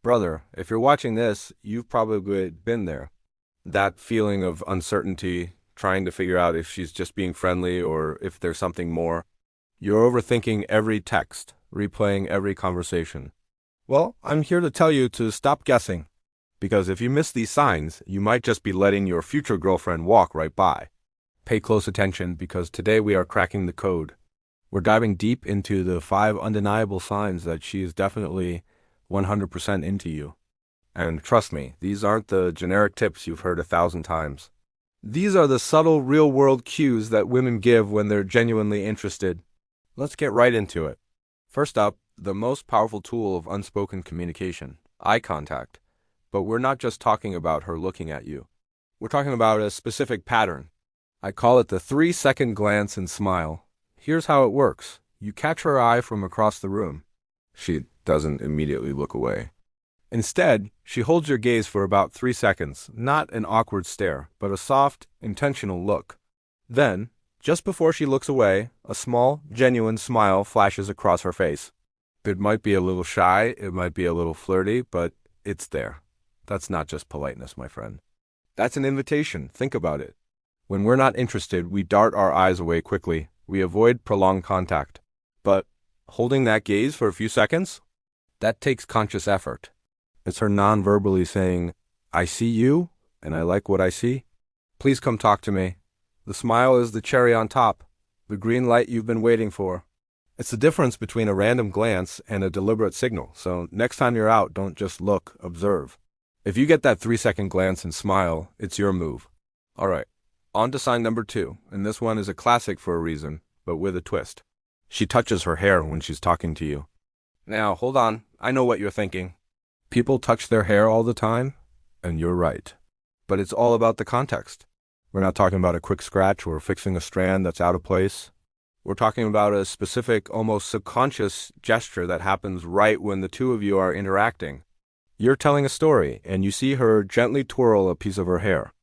Brother, if you're watching this, you've probably been there. That feeling of uncertainty, trying to figure out if she's just being friendly or if there's something more. You're overthinking every text, replaying every conversation. Well, I'm here to tell you to stop guessing. Because if you miss these signs, you might just be letting your future girlfriend walk right by. Pay close attention because today we are cracking the code. We're diving deep into the 5 undeniable signs that she is definitely 100% into you. And trust me, these aren't the generic tips you've heard 1,000 times. These are the subtle real-world cues that women give when they're genuinely interested. Let's get right into it. First up, the most powerful tool of unspoken communication, eye contact. But we're not just talking about her looking at you. We're talking about a specific pattern. I call it the 3-second glance and smile. Here's how it works. You catch her eye from across the room. She doesn't immediately look away. Instead, she holds your gaze for about 3 seconds, not an awkward stare, but a soft, intentional look. Then, just before she looks away, a small, genuine smile flashes across her face. It might be a little shy, it might be a little flirty, but it's there. That's not just politeness, my friend. That's an invitation. Think about it. When we're not interested, we dart our eyes away quickly. We avoid prolonged contact. But holding that gaze for a few seconds? That takes conscious effort. It's her non-verbally saying, I see you, and I like what I see. Please come talk to me. The smile is the cherry on top, the green light you've been waiting for. It's the difference between a random glance and a deliberate signal, so next time you're out, don't just look, observe. If you get that 3-second glance and smile, it's your move. All right, on to sign number 2, and this one is a classic for a reason, but with a twist. She touches her hair when she's talking to you. Now, hold on, I know what you're thinking. People touch their hair all the time, and you're right. But it's all about the context. We're not talking about a quick scratch or fixing a strand that's out of place. We're talking about a specific, almost subconscious gesture that happens right when the two of you are interacting. You're telling a story, and you see her gently twirl a piece of her hair.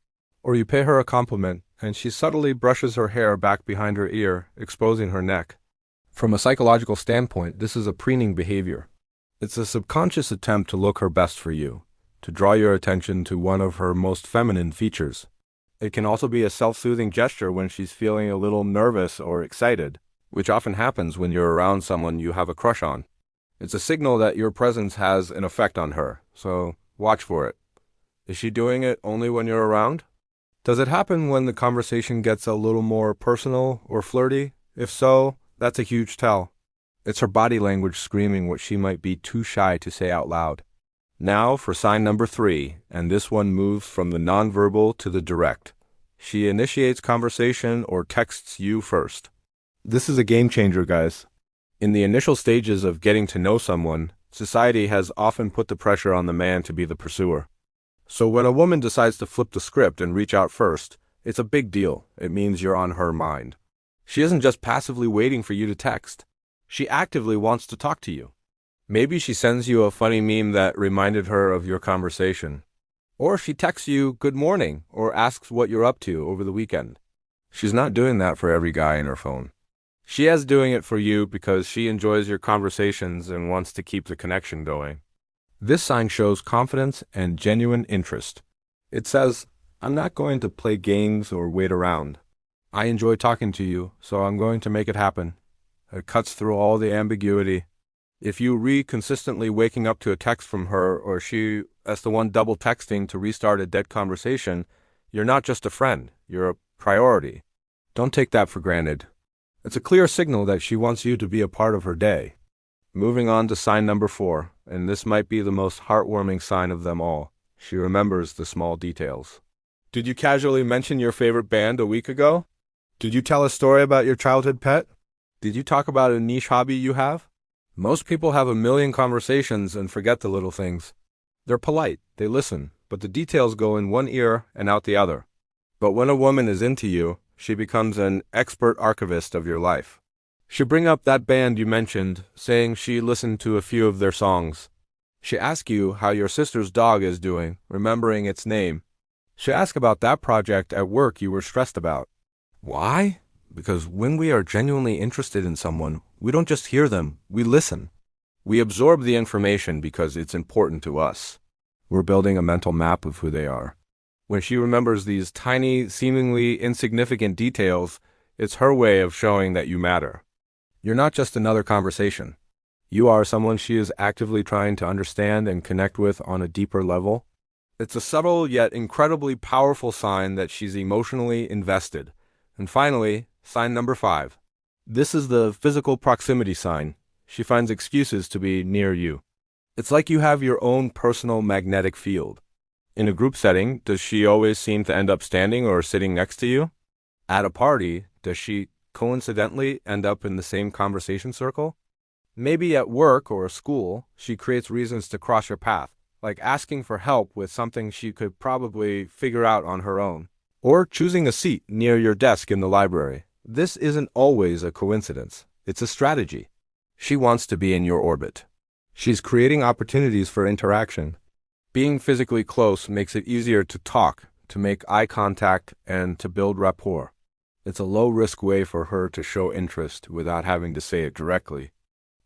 Or you pay her a compliment, and she subtly brushes her hair back behind her ear, exposing her neck. From a psychological standpoint, this is a preening behavior. It's a subconscious attempt to look her best for you, to draw your attention to one of her most feminine features. It can also be a self-soothing gesture when she's feeling a little nervous or excited, which often happens when you're around someone you have a crush on. It's a signal that your presence has an effect on her, so watch for it. Is she doing it only when you're around? Does it happen when the conversation gets a little more personal or flirty? If so, that's a huge tell. It's her body language screaming what she might be too shy to say out loud. Now for sign number 3, and this one moves from the nonverbal to the direct. She initiates conversation or texts you first. This is a game changer, guys. In the initial stages of getting to know someone, society has often put the pressure on the man to be the pursuer. So when a woman decides to flip the script and reach out first, it's a big deal. It means you're on her mind. She isn't just passively waiting for you to text. She actively wants to talk to you. Maybe she sends you a funny meme that reminded her of your conversation. Or she texts you good morning or asks what you're up to over the weekend. She's not doing that for every guy in her phone. She is doing it for you because she enjoys your conversations and wants to keep the connection going. This sign shows confidence and genuine interest. It says, I'm not going to play games or wait around. I enjoy talking to you, so I'm going to make it happen. It cuts through all the ambiguity. If you consistently waking up to a text from her or she as the one double texting to restart a dead conversation, you're not just a friend, you're a priority. Don't take that for granted. It's a clear signal that she wants you to be a part of her day. Moving on to sign number 4, and this might be the most heartwarming sign of them all. She remembers the small details. Did you casually mention your favorite band a week ago? Did you tell a story about your childhood pet? Did you talk about a niche hobby you have? Most people have a million conversations and forget the little things. They're polite, they listen, but the details go in one ear and out the other. But when a woman is into you, she becomes an expert archivist of your life. She'll bring up that band you mentioned, saying she listened to a few of their songs. She asks you how your sister's dog is doing, remembering its name. She'll ask about that project at work you were stressed about. Why? Because when we are genuinely interested in someone, we don't just hear them, we listen. We absorb the information because it's important to us. We're building a mental map of who they are. When she remembers these tiny, seemingly insignificant details, it's her way of showing that you matter. You're not just another conversation. You are someone she is actively trying to understand and connect with on a deeper level. It's a subtle yet incredibly powerful sign that she's emotionally invested. And finally, sign number 5. This is the physical proximity sign. She finds excuses to be near you. It's like you have your own personal magnetic field. In a group setting, does she always seem to end up standing or sitting next to you? At a party, does she coincidentally end up in the same conversation circle? Maybe at work or school, she creates reasons to cross your path, like asking for help with something she could probably figure out on her own, or choosing a seat near your desk in the library. This isn't always a coincidence. It's a strategy. She wants to be in your orbit. She's creating opportunities for interaction. Being physically close makes it easier to talk, to make eye contact, and to build rapport. It's a low-risk way for her to show interest without having to say it directly.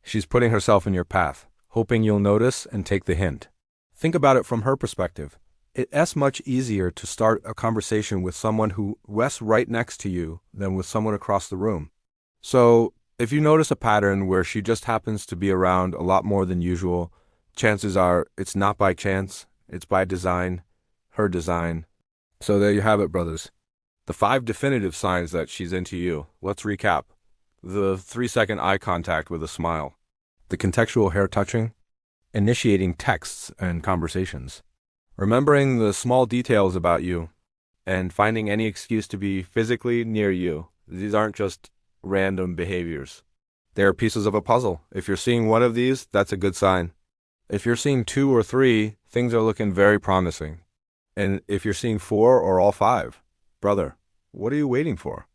She's putting herself in your path, hoping you'll notice and take the hint. Think about it from her perspective. It's much easier to start a conversation with someone who rests right next to you than with someone across the room. So, if you notice a pattern where she just happens to be around a lot more than usual, chances are it's not by chance, it's by design, her design. So there you have it, brothers. The 5 definitive signs that she's into you. Let's recap. The 3-second eye contact with a smile. The contextual hair touching. Initiating texts and conversations. Remembering the small details about you. And finding any excuse to be physically near you. These aren't just random behaviors. They are pieces of a puzzle. If you're seeing one of these, that's a good sign. If you're seeing 2 or 3, things are looking very promising. And if you're seeing 4 or all 5, brother, what are you waiting for?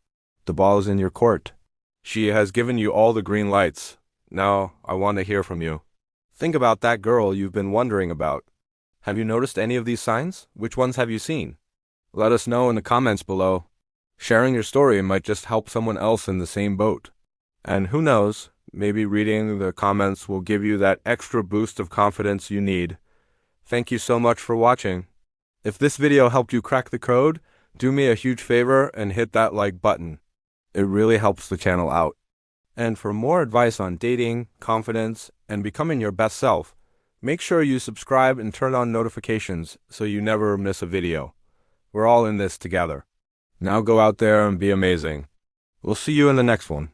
The ball is in your court. She has given you all the green lights. Now, I want to hear from you. Think about that girl you've been wondering about. Have you noticed any of these signs? Which ones have you seen? Let us know in the comments below. Sharing your story might just help someone else in the same boat. And who knows, maybe reading the comments will give you that extra boost of confidence you need. Thank you so much for watching. If this video helped you crack the code, do me a huge favor and hit that like button. It really helps the channel out. And for more advice on dating, confidence, and becoming your best self, make sure you subscribe and turn on notifications so you never miss a video. We're all in this together. Now go out there and be amazing. We'll see you in the next one.